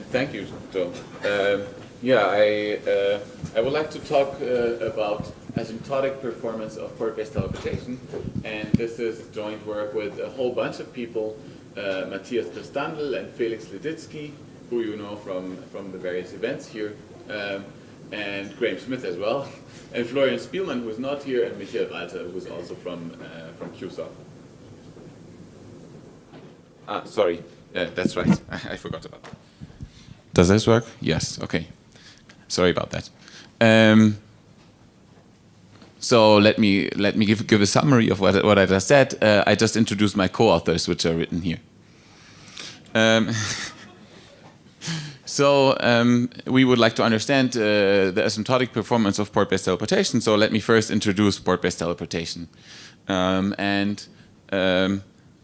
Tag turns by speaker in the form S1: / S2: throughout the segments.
S1: Thank you, Joe. I would like to talk about asymptotic performance of port-based teleportation, and this is joint work with a whole bunch of people, Matthias Christandl and Felix Ledytsky, who you know from the various events here, and Graham Smith as well, and Florian Spielmann, who is not here, and Michael Walter, who is also from QSOC. Sorry, that's right. I forgot about that. Does this work? Yes. Okay. Sorry about that. So let me give a summary of what I just said. I just introduced my co-authors, which are written here. We would like to understand the asymptotic performance of port-based teleportation. So let me first introduce port-based teleportation.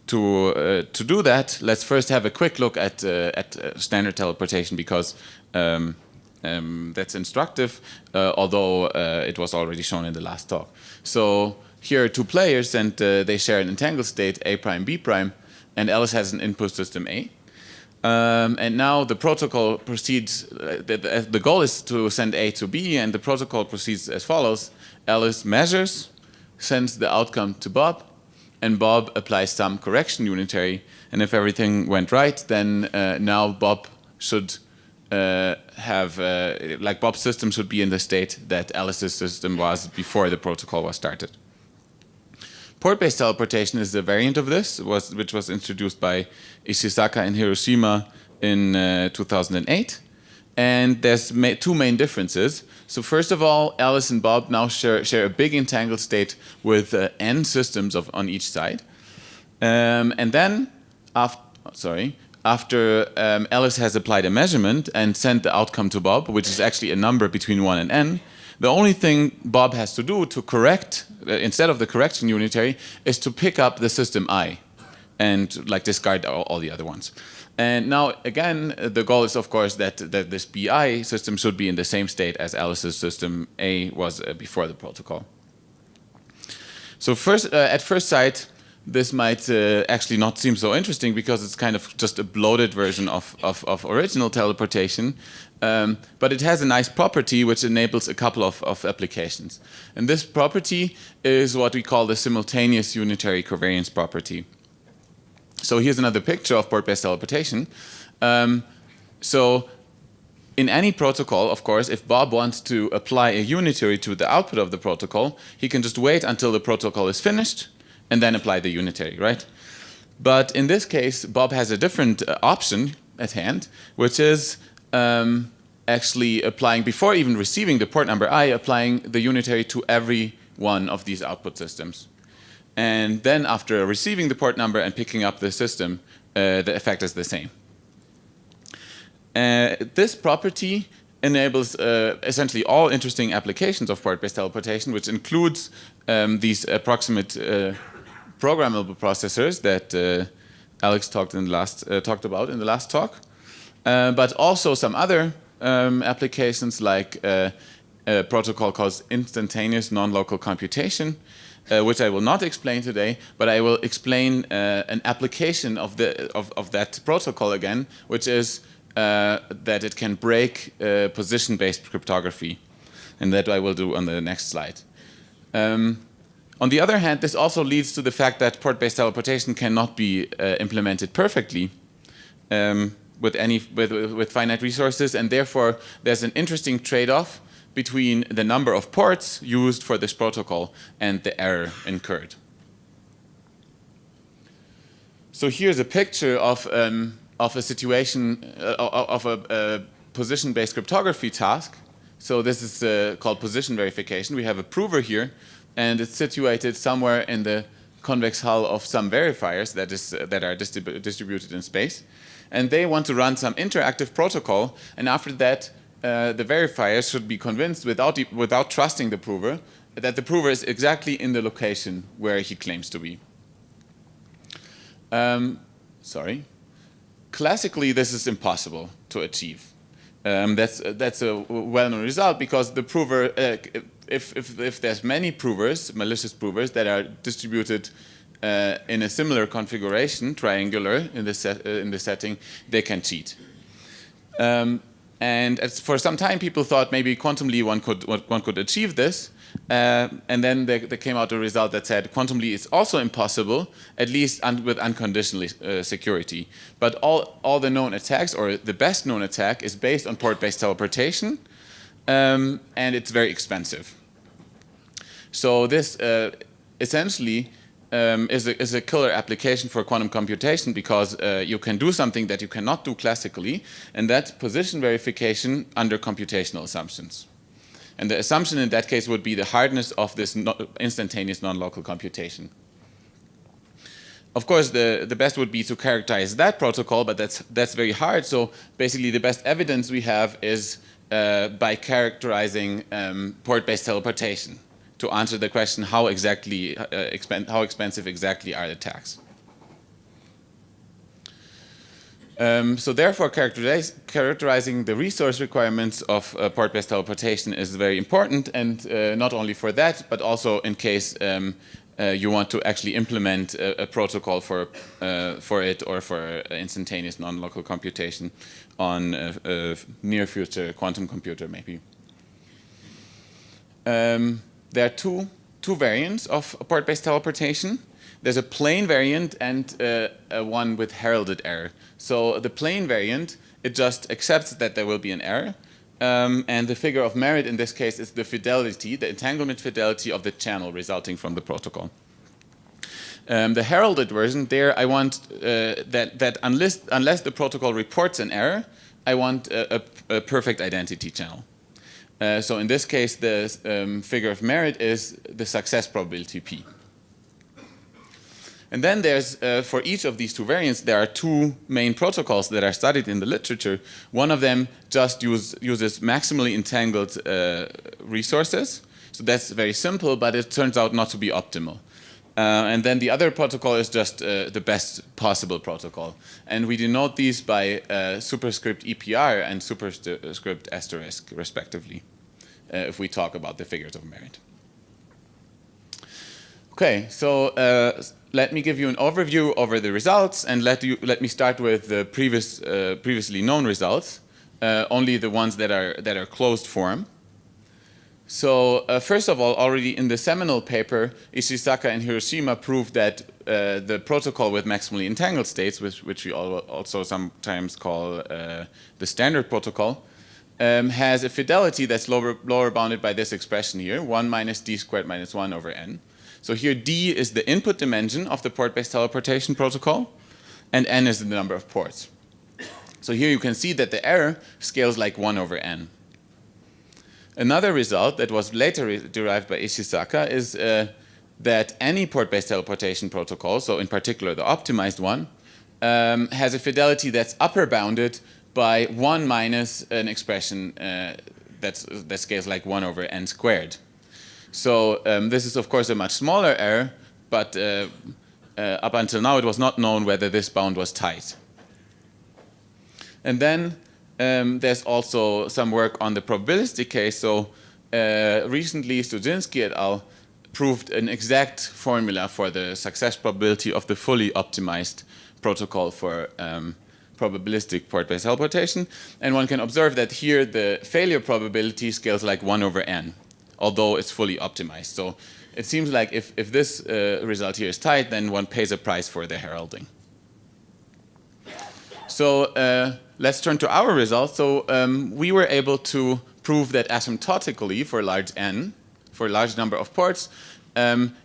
S1: To do that, let's first have a quick look at standard teleportation, because that's instructive, although it was already shown in the last talk. So here are two players, and they share an entangled state A prime B prime, and Alice has an input system A. And now the protocol proceeds, the goal is to send A to B, and the protocol proceeds as follows. Alice measures, sends the outcome to Bob, and Bob applies some correction unitary, and if everything went right, then now Bob should like Bob's system should be in the state that Alice's system was before the protocol was started. Port-based teleportation is a variant of this, which was introduced by Ishisaka and Hiroshima in 2008. And there's two main differences. So first of all, Alice and Bob now share a big entangled state with n systems on each side. And then, after Alice has applied a measurement and sent the outcome to Bob, which is actually a number between 1 and n, the only thing Bob has to do to correct, instead of the correction unitary, is to pick up the system I and like discard all the other ones. And now, again, the goal is, of course, that this BI system should be in the same state as Alice's system A was before the protocol. So first, at first sight, this might actually not seem so interesting, because it's kind of just a bloated version of original teleportation. But it has a nice property which enables a couple of applications. And this property is what we call the simultaneous unitary covariance property. So here's another picture of port-based teleportation. So in any protocol, of course, if Bob wants to apply a unitary to the output of the protocol, he can just wait until the protocol is finished and then apply the unitary, right? But in this case, Bob has a different option at hand, which is actually applying, before even receiving the port number I, applying the unitary to every one of these output systems. And then after receiving the port number and picking up the system, the effect is the same. This property enables essentially all interesting applications of port-based teleportation, which includes these approximate programmable processors that Alex talked about in the last talk, but also some other applications, like a protocol called instantaneous non-local computation, which I will not explain today, but I will explain an application of that protocol again, which is that it can break position-based cryptography, and that I will do on the next slide. On the other hand, this also leads to the fact that port-based teleportation cannot be implemented perfectly with finite resources, and therefore there's an interesting trade-off between the number of ports used for this protocol and the error incurred. So here's a picture of a situation of a position-based cryptography task. So this is called position verification. We have a prover here, and it's situated somewhere in the convex hull of some verifiers that are distributed in space. And they want to run some interactive protocol, and after that, the verifiers should be convinced, without trusting the prover, that the prover is exactly in the location where he claims to be. Classically, this is impossible to achieve. That's a well-known result, because the prover, if there's many provers, malicious provers, that are distributed in a similar configuration, triangular in the setting, they can cheat. And for some time, people thought maybe quantumly one could achieve this. And then there came out a result that said quantumly is also impossible, at least with unconditional security. But all the known attacks, or the best known attack, is based on port-based teleportation, and it's very expensive. So this essentially is a killer application for quantum computation, because you can do something that you cannot do classically, and that's position verification under computational assumptions. And the assumption in that case would be the hardness of this instantaneous non-local computation. Of course, the best would be to characterize that protocol, but that's very hard. So basically, the best evidence we have is by characterizing port-based teleportation to answer the question how expensive exactly are the attacks. So therefore, characterizing the resource requirements of port-based teleportation is very important, and not only for that, but also in case you want to actually implement a protocol for it, or for instantaneous non-local computation on a near future quantum computer, maybe. There are two variants of port-based teleportation. There's a plain variant and one with heralded error. So the plain variant, it just accepts that there will be an error. And the figure of merit in this case is the fidelity, the entanglement fidelity of the channel resulting from the protocol. The heralded version, there I want that unless the protocol reports an error, I want a perfect identity channel. So in this case, the figure of merit is the success probability P. And then there's, for each of these two variants, there are two main protocols that are studied in the literature. One of them just uses maximally entangled resources. So that's very simple, but it turns out not to be optimal. And then the other protocol is just the best possible protocol. And we denote these by superscript EPR and superscript asterisk, respectively, if we talk about the figures of merit. Okay, so let me give you an overview over the results, and let me start with the previously known results, only the ones that are closed form. So first of all, already in the seminal paper, Ishisaka and Hiroshima proved that the protocol with maximally entangled states, which we also sometimes call the standard protocol, has a fidelity that's lower bounded by this expression here, 1 minus d squared minus 1 over n. So here d is the input dimension of the port-based teleportation protocol, and n is the number of ports. So here you can see that the error scales like 1 over n. Another result that was later derived by Ishisaka is that any port-based teleportation protocol, so in particular the optimized one, has a fidelity that's upper bounded by 1 minus an expression that scales like 1 over n squared. So this is of course a much smaller error, but up until now it was not known whether this bound was tight. And then there's also some work on the probabilistic case. So recently Studzinski et al. Proved an exact formula for the success probability of the fully optimized protocol for probabilistic port-based teleportation. And one can observe that here the failure probability scales like 1 over n, although it's fully optimized. So it seems like if this result here is tight, then one pays a price for the heralding. So let's turn to our results. So we were able to prove that asymptotically for large n, for a large number of ports,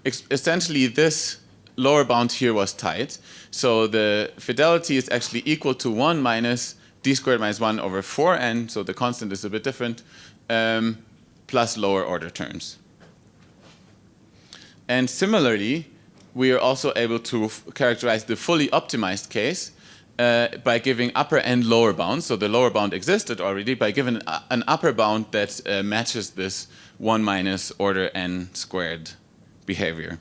S1: essentially this lower bound here was tight. So the fidelity is actually equal to 1 minus d squared minus 1 over 4n, so the constant is a bit different, plus lower order terms. And similarly, we are also able to characterize the fully optimized case by giving upper and lower bounds. So the lower bound existed already, by giving an upper bound that matches this 1 minus order n squared behavior.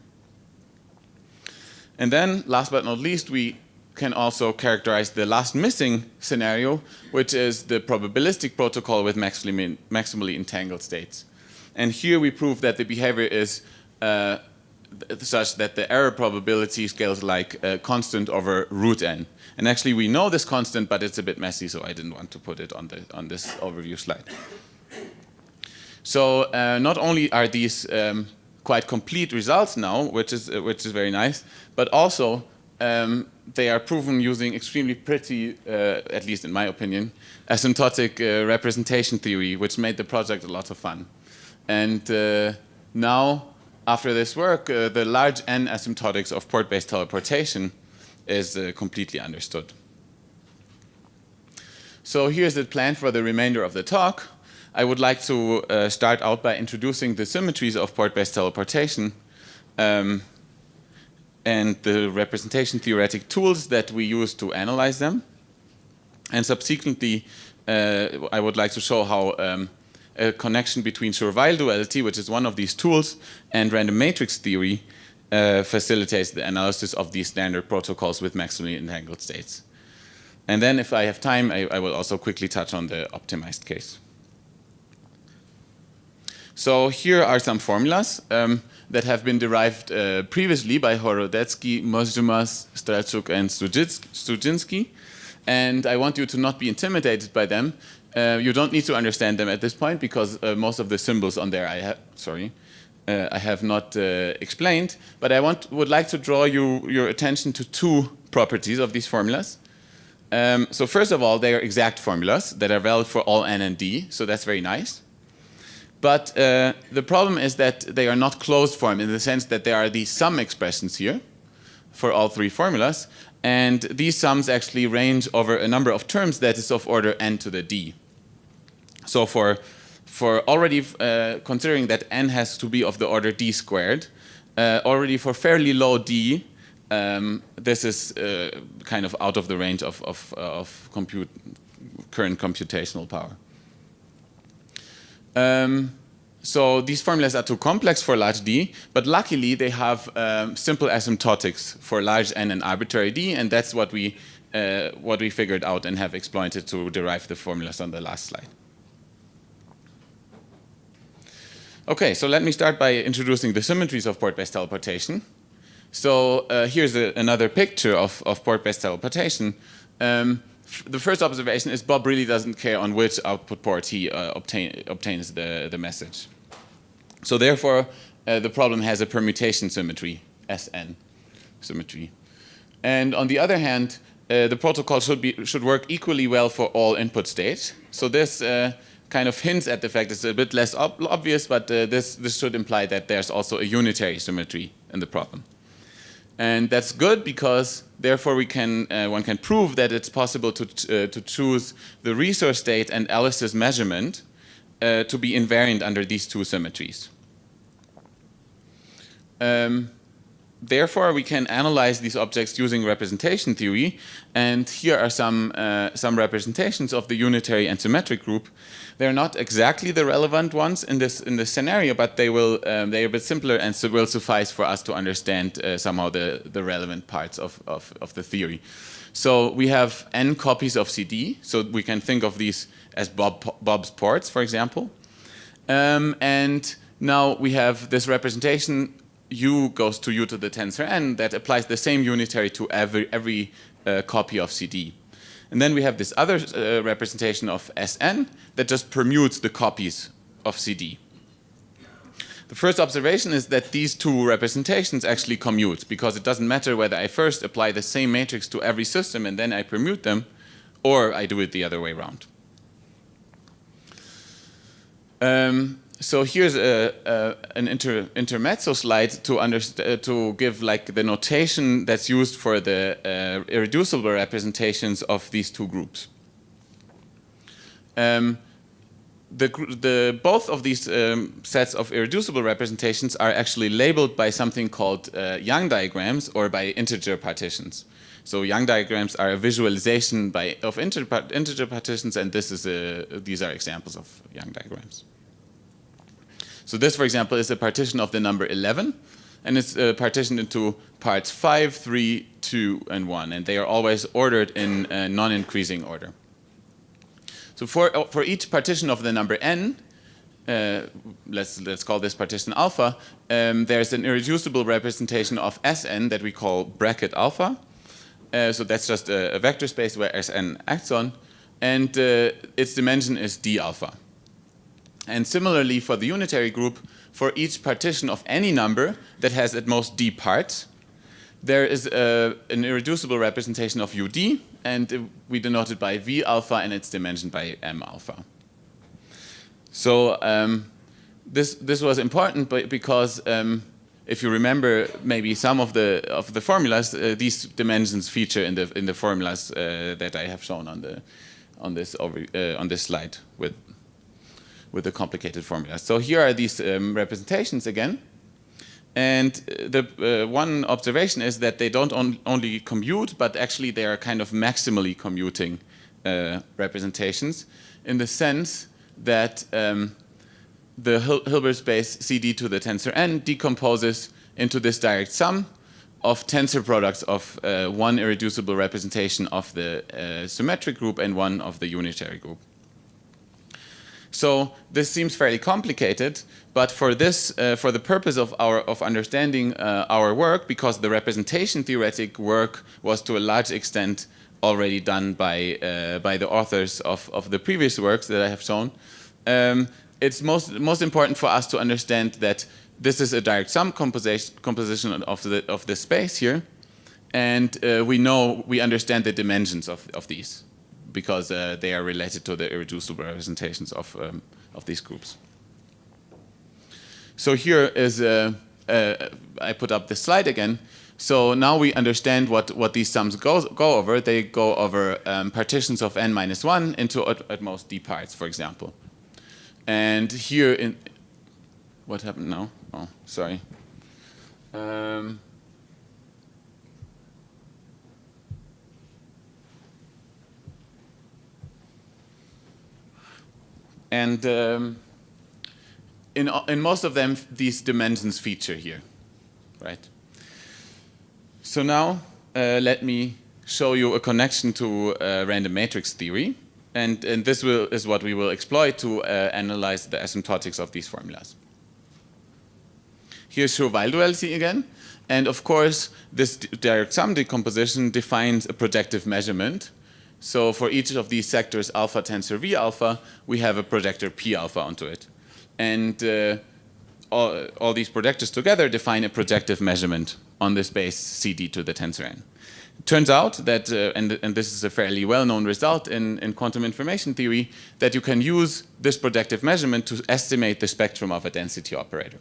S1: And then, last but not least, we can also characterize the last missing scenario, which is the probabilistic protocol with maximally entangled states. And here we prove that the behavior is such that the error probability scales like a constant over root n. And actually we know this constant, but it's a bit messy, so I didn't want to put it on this overview slide. So not only are these quite complete results now, which is very nice, but also they are proven using extremely pretty, at least in my opinion, asymptotic representation theory, which made the project a lot of fun. And now, after this work, the large n asymptotics of port-based teleportation is completely understood. So here's the plan for the remainder of the talk. I would like to start out by introducing the symmetries of port-based teleportation and the representation theoretic tools that we use to analyze them. And subsequently, I would like to show how a connection between Schur-Weyl duality, which is one of these tools, and random matrix theory facilitates the analysis of these standard protocols with maximally entangled states. And then if I have time, I will also quickly touch on the optimized case. So here are some formulas that have been derived previously by Horodecki, Majenz, Strelchuk, and Studziński. And I want you to not be intimidated by them. You don't need to understand them at this point because most of the symbols on there I have not explained. But I would like to draw your attention to two properties of these formulas. So first of all, they are exact formulas that are valid for all n and d, so that's very nice. But the problem is that they are not closed form in the sense that there are these sum expressions here for all three formulas. And these sums actually range over a number of terms that is of order n to the d. So for already considering that n has to be of the order d squared, already for fairly low d, this is kind of out of the range of current computational power. So these formulas are too complex for large d, but luckily they have simple asymptotics for large n and arbitrary d, and that's what we figured out and have exploited to derive the formulas on the last slide. Okay, so let me start by introducing the symmetries of port-based teleportation. So here's another picture of port-based teleportation. The first observation is Bob really doesn't care on which output port he obtains the message. So therefore, the problem has a permutation symmetry, Sn symmetry. And on the other hand, the protocol should work equally well for all input states. So this kind of hints at the fact it's a bit less obvious, but this should imply that there's also a unitary symmetry in the problem. And that's good because therefore one can prove that it's possible to choose the resource state and Alice's measurement to be invariant under these two symmetries. Therefore, we can analyze these objects using representation theory, and here are some representations of the unitary and symmetric group. They're not exactly the relevant ones in this scenario, but they're a bit simpler and will suffice for us to understand somehow the relevant parts of the theory. So we have n copies of CD, so we can think of these as Bob's ports, for example. And now we have this representation u goes to u to the tensor n that applies the same unitary to every copy of CD. And then we have this other representation of Sn that just permutes the copies of CD. The first observation is that these two representations actually commute, because it doesn't matter whether I first apply the same matrix to every system and then I permute them, or I do it the other way around. So here's an intermezzo slide to give like the notation that's used for the irreducible representations of these two groups. Both of these sets of irreducible representations are actually labeled by something called Young diagrams or by integer partitions. So Young diagrams are a visualization of integer partitions, and these are examples of Young diagrams. So this, for example, is a partition of the number 11, and it's partitioned into parts 5, 3, 2, and 1, and they are always ordered in non-increasing order. So for each partition of the number n, let's call this partition alpha, there's an irreducible representation of Sn that we call bracket alpha. So that's just a vector space where Sn acts on, and its dimension is d alpha. And similarly for the unitary group, for each partition of any number that has at most d parts, there is an irreducible representation of ud, and we denote it by v alpha and its dimension by m alpha. So this was important because if you remember maybe some of the formulas, these dimensions feature in the formulas that I have shown on this slide with the complicated formulas. So here are these representations again. And the one observation is that they don't only commute, but actually they are kind of maximally commuting representations, in the sense that the Hilbert space CD to the tensor n decomposes into this direct sum of tensor products of one irreducible representation of the symmetric group and one of the unitary group. So this seems fairly complicated, but for this, for the purpose of understanding our work, because the representation theoretic work was to a large extent already done by the authors of the previous works that I have shown, it's most important for us to understand that this is a direct sum composition of the space here, and we understand the dimensions of these, because they are related to the irreducible representations of these groups. So here is I put up this slide again. So now we understand what these sums go over. They go over partitions of n-1 into at most d parts, for example. And here in what happened now? Oh, sorry. And in most of them, these dimensions feature here, right? So now let me show you a connection to random matrix theory, and this is what we will exploit to analyze the asymptotics of these formulas. Here's Schur-Weyl duality again, and of course this direct sum decomposition defines a projective measurement. So for each of these sectors alpha tensor V alpha, we have a projector P alpha onto it. And all these projectors together define a projective measurement on the space CD to the tensor n. It turns out that, and this is a fairly well-known result in quantum information theory, that you can use this projective measurement to estimate the spectrum of a density operator.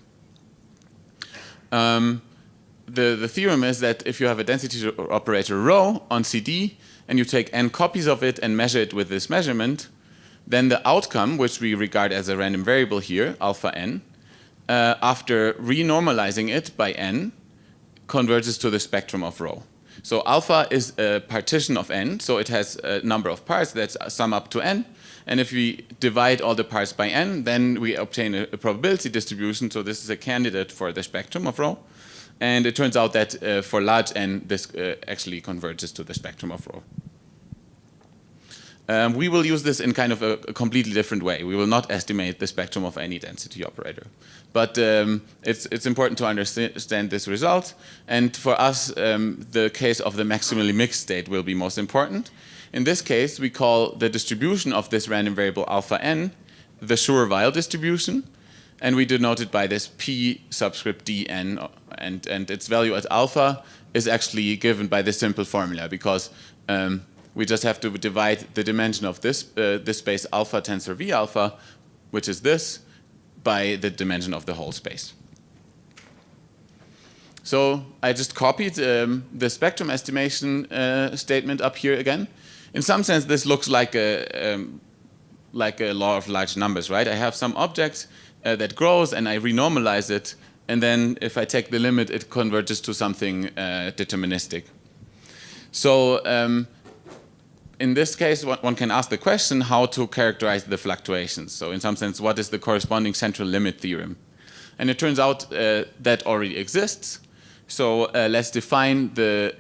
S1: The theorem is that if you have a density operator rho on CD, and you take n copies of it and measure it with this measurement, then the outcome, which we regard as a random variable here, alpha n, after renormalizing it by n, converges to the spectrum of rho. So alpha is a partition of n, so it has a number of parts that sum up to n, and if we divide all the parts by n, then we obtain a probability distribution, so this is a candidate for the spectrum of rho. And it turns out that for large n, this actually converges to the spectrum of rho. We will use this in kind of a completely different way. We will not estimate the spectrum of any density operator. But it's important to understand this result. And for us, the case of the maximally mixed state will be most important. In this case, we call the distribution of this random variable alpha n the Schur-Weyl distribution. And we denote it by this P subscript dn, and its value at alpha is actually given by this simple formula, because we just have to divide the dimension of this space alpha tensor V alpha, which is this, by the dimension of the whole space. So I just copied the spectrum estimation statement up here again. In some sense, this looks like a law of large numbers, right? I have some object that grows, and I renormalize it, and then if I take the limit, it converges to something deterministic. So in this case, one can ask the question how to characterize the fluctuations. So in some sense, what is the corresponding central limit theorem? And it turns out that already exists. So let's define the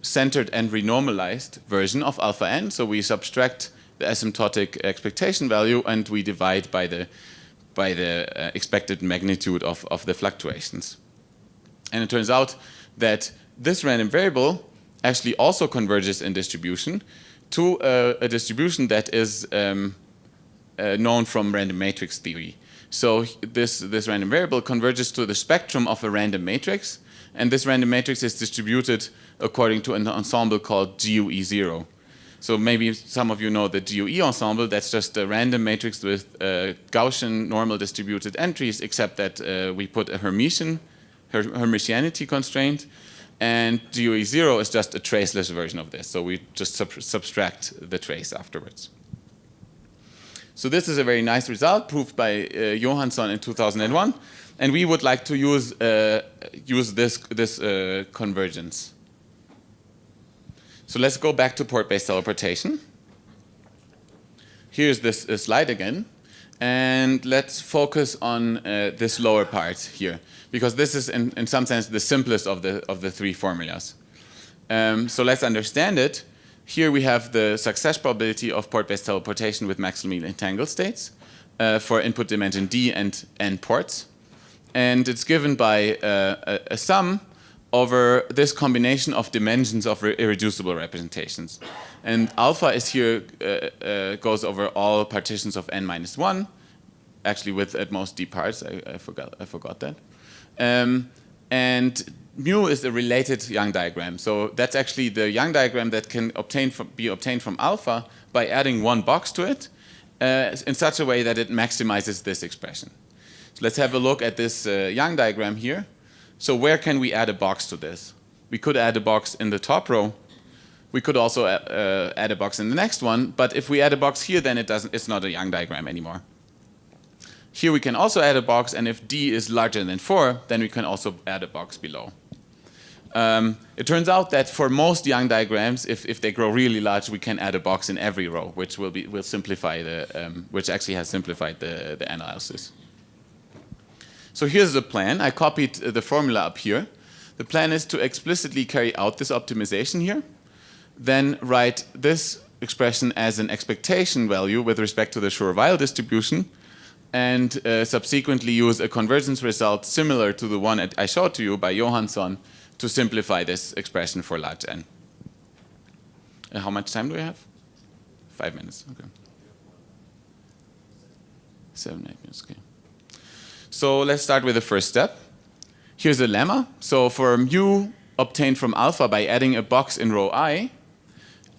S1: centered and renormalized version of alpha n. So we subtract the asymptotic expectation value, and we divide by the by the expected magnitude of the fluctuations. And it turns out that this random variable actually also converges in distribution to a distribution that is known from random matrix theory. So this random variable converges to the spectrum of a random matrix, and this random matrix is distributed according to an ensemble called GUE0. So maybe some of you know the GUE ensemble. That's just a random matrix with Gaussian normal distributed entries, except that we put a Hermitianity constraint, and GUE0 is just a traceless version of this. So we just subtract the trace afterwards. So this is a very nice result proved by Johansson in 2001, and we would like to use this convergence. So let's go back to port-based teleportation. Here's this slide again, and let's focus on this lower part here, because this is in some sense the simplest of the three formulas. So let's understand it. Here we have the success probability of port-based teleportation with maximally entangled states for input dimension d and n ports. And it's given by a sum over this combination of dimensions of irreducible representations. And alpha is here, goes over all partitions of n minus 1, actually with at most d parts, I forgot that. And mu is a related Young diagram. So that's actually the Young diagram that can be obtained from alpha by adding one box to it in such a way that it maximizes this expression. So let's have a look at this Young diagram here. So where can we add a box to this? We could add a box in the top row. We could also add a box in the next one. But if we add a box here, then it's not a Young diagram anymore. Here we can also add a box, and if d is larger than 4, then we can also add a box below. It turns out that for most Young diagrams, if they grow really large, we can add a box in every row, which will simplify which actually has simplified the analysis. So here's the plan. I copied the formula up here. The plan is to explicitly carry out this optimization here, then write this expression as an expectation value with respect to the Schur-Weyl distribution, and subsequently use a convergence result similar to the one I showed to you by Johansson to simplify this expression for large n. How much time do we have? 5 minutes, okay. 7, 8 minutes, okay. So let's start with the first step. Here's a lemma. So for mu obtained from alpha by adding a box in row I,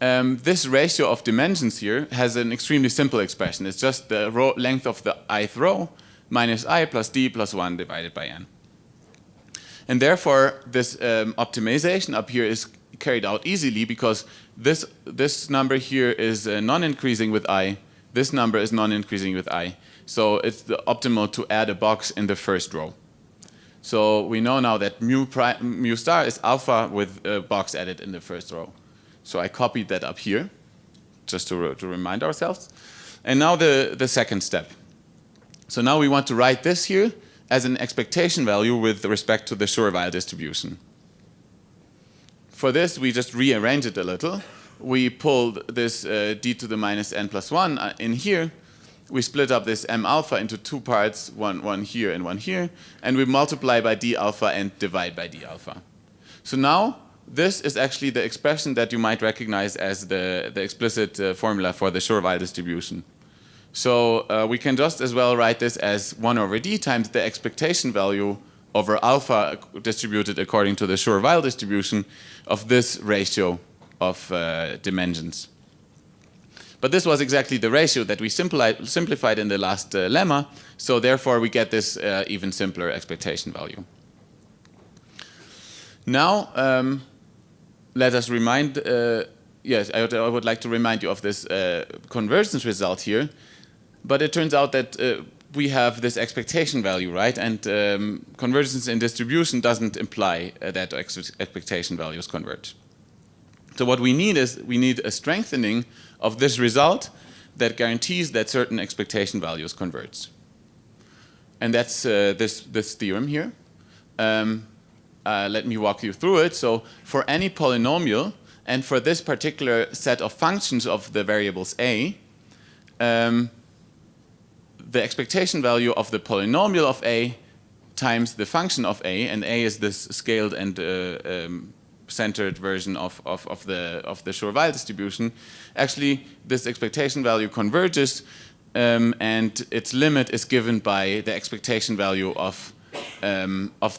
S1: this ratio of dimensions here has an extremely simple expression. It's just the length of the ith row minus I plus d plus 1 divided by n. And therefore, this optimization up here is carried out easily because this number here is non-increasing with I. This number is non-increasing with I. So it's the optimal to add a box in the first row. So we know now that mu star is alpha with a box added in the first row. So I copied that up here, just to remind ourselves. And now the second step. So now we want to write this here as an expectation value with respect to the Schur-Weyl distribution. For this, we just rearrange it a little. We pulled this d to the minus n plus 1 in here. We split up this m alpha into two parts, one here and one here, and we multiply by d alpha and divide by d alpha. So now, this is actually the expression that you might recognize as the explicit formula for the Schur-Weyl distribution. So we can just as well write this as 1 over d times the expectation value over alpha distributed according to the Schur-Weyl distribution of this ratio of dimensions. But this was exactly the ratio that we simplified in the last lemma, so therefore we get this even simpler expectation value. Now, let us remind, yes, I would like to remind you of this convergence result here. But it turns out that we have this expectation value, right? And convergence in distribution doesn't imply that expectation values converge. So what we need is a strengthening of this result that guarantees that certain expectation values converge. And that's this theorem here. Let me walk you through it. So for any polynomial, and for this particular set of functions of the variables a, the expectation value of the polynomial of A times the function of A, and A is this scaled and centered version of the Schur-Weyl distribution. Actually, this expectation value converges, and its limit is given by the expectation value of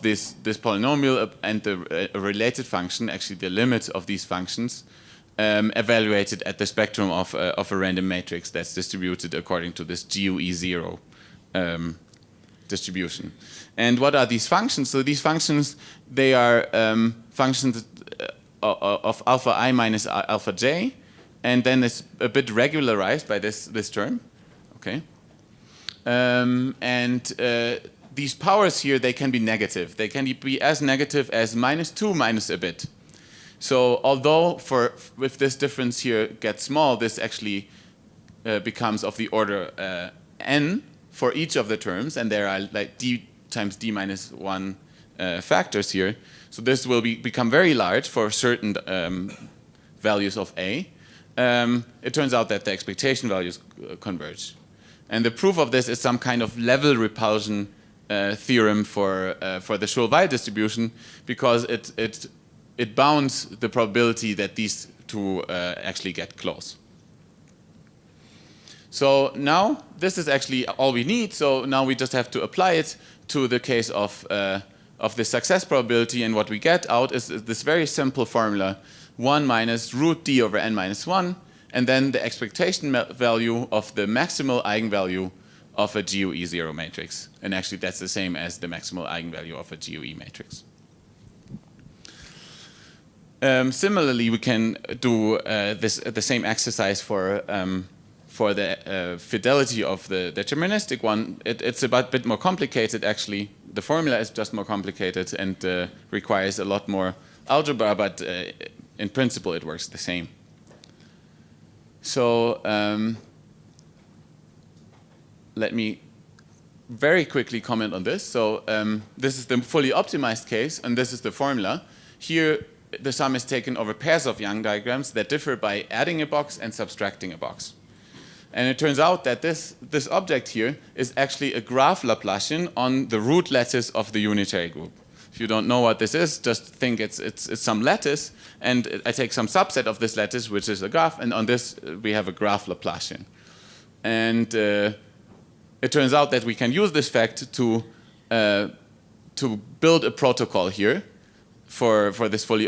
S1: this polynomial and the related function. Actually, the limit of these functions evaluated at the spectrum of a random matrix that's distributed according to this GUE0 distribution. And what are these functions? So these functions, they are functions of alpha I minus alpha j, and then it's a bit regularized by this term. Okay, these powers here, they can be negative. They can be as negative as -2 minus a bit. So although if this difference here gets small, this actually becomes of the order n for each of the terms, and there are like d times d minus 1 factors here. So this will become very large for certain values of A. It turns out that the expectation values converge. And the proof of this is some kind of level repulsion theorem for the Schur-Weyl distribution, because it bounds the probability that these two actually get close. So now this is actually all we need. So now we just have to apply it to the case of the success probability, and what we get out is this very simple formula: 1 minus root d over n minus 1, and then the expectation value of the maximal eigenvalue of a GUE0 matrix. And actually that's the same as the maximal eigenvalue of a GUE matrix. Similarly, we can do the same exercise for the fidelity of the deterministic one. It's a bit more complicated, actually. The formula is just more complicated and requires a lot more algebra, but in principle it works the same. So let me very quickly comment on this. So this is the fully optimized case, and this is the formula. Here the sum is taken over pairs of Young diagrams that differ by adding a box and subtracting a box. And it turns out that this object here is actually a graph Laplacian on the root lattice of the unitary group. If you don't know what this is, just think it's some lattice, and I take some subset of this lattice, which is a graph, and on this we have a graph Laplacian. And it turns out that we can use this fact to build a protocol here for this fully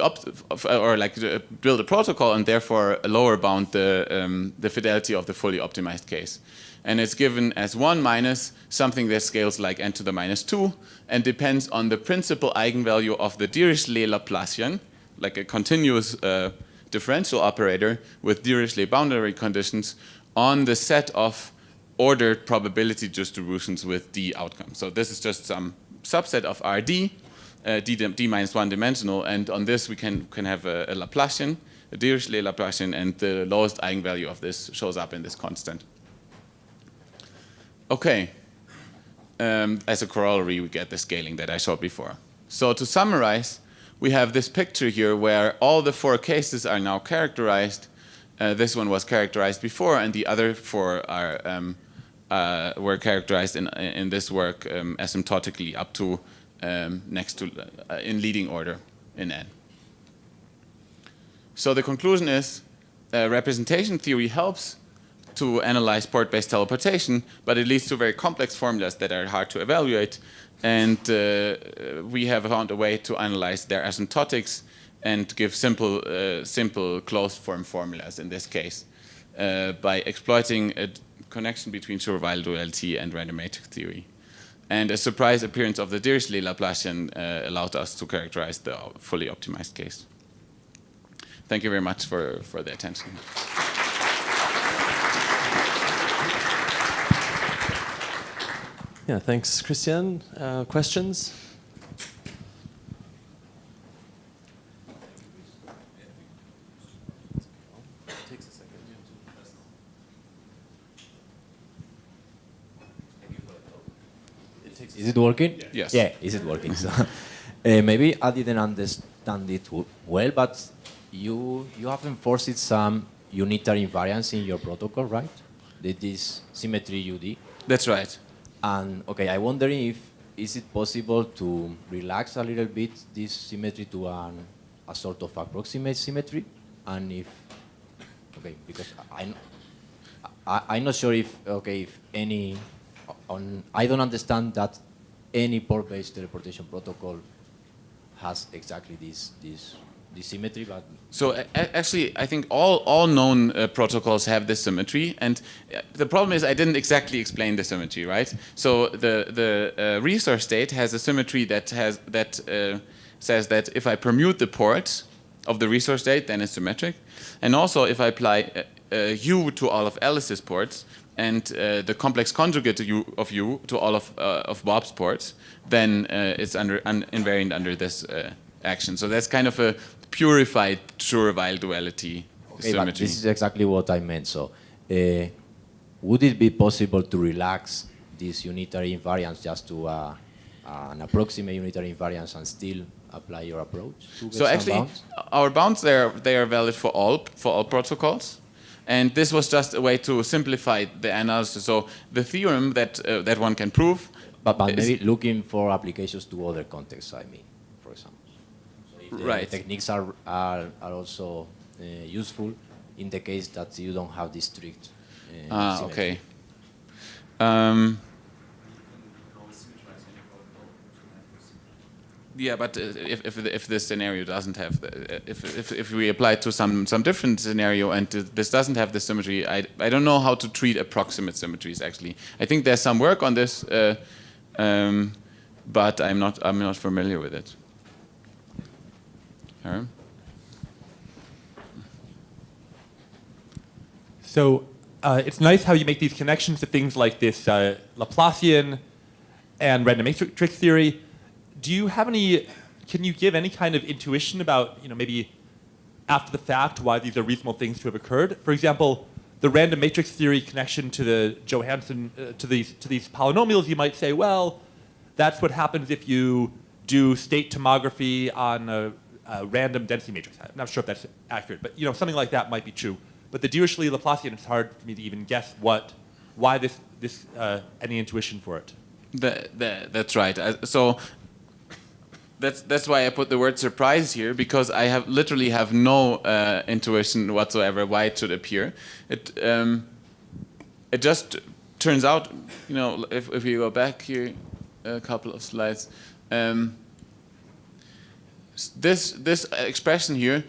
S1: build a protocol and therefore lower bound the fidelity of the fully optimized case. And it's given as 1 minus something that scales like n to the minus 2 and depends on the principal eigenvalue of the Dirichlet Laplacian, like a continuous differential operator with Dirichlet boundary conditions on the set of ordered probability distributions with d outcomes. So this is just some subset of Rd, d minus 1 dimensional, and on this we can have a Laplacian, a Dirichlet Laplacian, and the lowest eigenvalue of this shows up in this constant. Okay, as a corollary we get the scaling that I showed before. So to summarize, we have this picture here where all the 4 cases are now characterized. This one was characterized before, and the other 4 were characterized in this work asymptotically up to next to in leading order in n. So the conclusion is representation theory helps to analyze port-based teleportation, but it leads to very complex formulas that are hard to evaluate, and we have found a way to analyze their asymptotics and give simple closed form formulas in this case by exploiting a connection between Schur-Weyl duality and random matrix theory. And a surprise appearance of the Dirichlet Laplacian allowed us to characterize the fully optimized case. Thank you very much for the attention.
S2: Yeah, thanks, Christian. Questions?
S3: Is it working?
S1: Yes.
S3: Yeah, is it working? So, maybe I didn't understand it well, but you have enforced some unitary invariance in your protocol, right? This symmetry UD.
S1: That's right.
S3: And okay, I wonder if is it possible to relax a little bit this symmetry to a sort of approximate symmetry, and if okay, because I'm not sure if okay if any I don't understand that any port-based teleportation protocol has exactly this symmetry, but
S1: So actually, I think all known protocols have this symmetry, and the problem is I didn't exactly explain the symmetry, right? So the resource state has a symmetry that says that if I permute the port of the resource state, then it's symmetric, and also if I apply U to all of Alice's ports and the complex conjugate of U to all of Bob's ports, then it's invariant under this action. So that's kind of a purified Schur-Weyl duality symmetry.
S3: But this is exactly what I meant. So, would it be possible to relax this unitary invariance just to an approximate unitary invariance and still apply your approach?
S1: So actually, our bounds they are valid for all protocols, and this was just a way to simplify the analysis. So the theorem that one can prove,
S3: but maybe looking for applications to other contexts. I mean, for example.
S1: Right.
S3: Techniques are also useful in the case that you don't have this strict symmetry.
S1: Okay. Yeah, but if this scenario doesn't have, if we apply it to some different scenario and this doesn't have the symmetry, I don't know how to treat approximate symmetries. Actually, I think there's some work on this, but I'm not familiar with it. Aaron?
S4: So it's nice how you make these connections to things like this Laplacian and random matrix theory. Do you have any? Can you give any kind of intuition about maybe after the fact why these are reasonable things to have occurred? For example, the random matrix theory connection to the Johansson to these polynomials. You might say, well, that's what happens if you do state tomography on a random density matrix. I'm not sure if that's accurate, but something like that might be true. But the Dirichlet Laplacian, it's hard for me to even guess why this any intuition for it.
S1: That's right. So that's why I put the word surprise here, because I literally have no intuition whatsoever why it should appear. It just turns out, if we go back here a couple of slides. This expression here,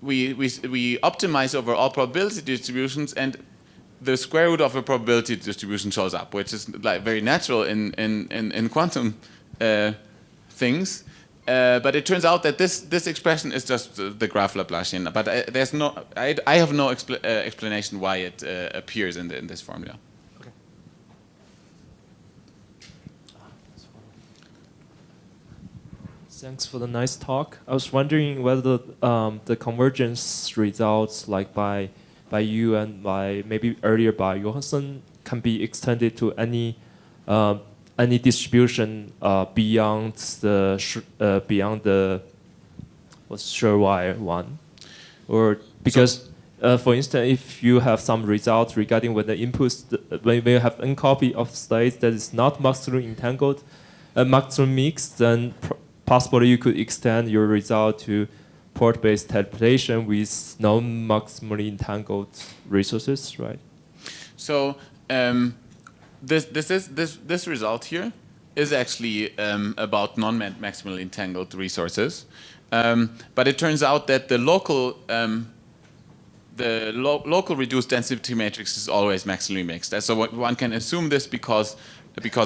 S1: we optimize over all probability distributions, and the square root of a probability distribution shows up, which is like very natural in quantum things. But it turns out that this expression is just the graph Laplacian. But I have no explanation why it appears in this formula.
S5: Thanks for the nice talk. I was wondering whether the convergence results, like by you and maybe earlier by Johansson, can be extended to any distribution beyond the Schur-Weyl one, or because for instance, if you have some results regarding when the inputs when you have n copy of states that is not maximally entangled, maximum mixed, then possibly you could extend your result to port-based teleportation with non-maximally entangled resources, right?
S1: So this result here is actually about non-maximally entangled resources, but it turns out that the local reduced density matrix is always maximally mixed. So one can assume this because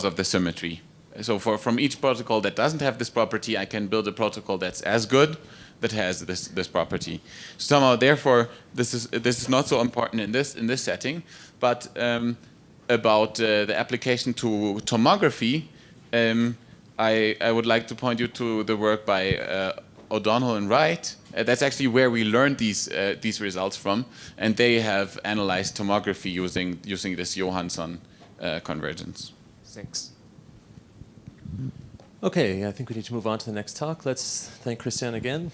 S1: of the symmetry. So from each protocol that doesn't have this property, I can build a protocol that's as good that has this property. Somehow, therefore, this is not so important in this setting. But about the application to tomography, I would like to point you to the work by O'Donnell and Wright. That's actually where we learned these results from, and they have analyzed tomography using this Johansson convergence.
S2: Thanks. Okay, I think we need to move on to the next talk. Let's thank Christian again.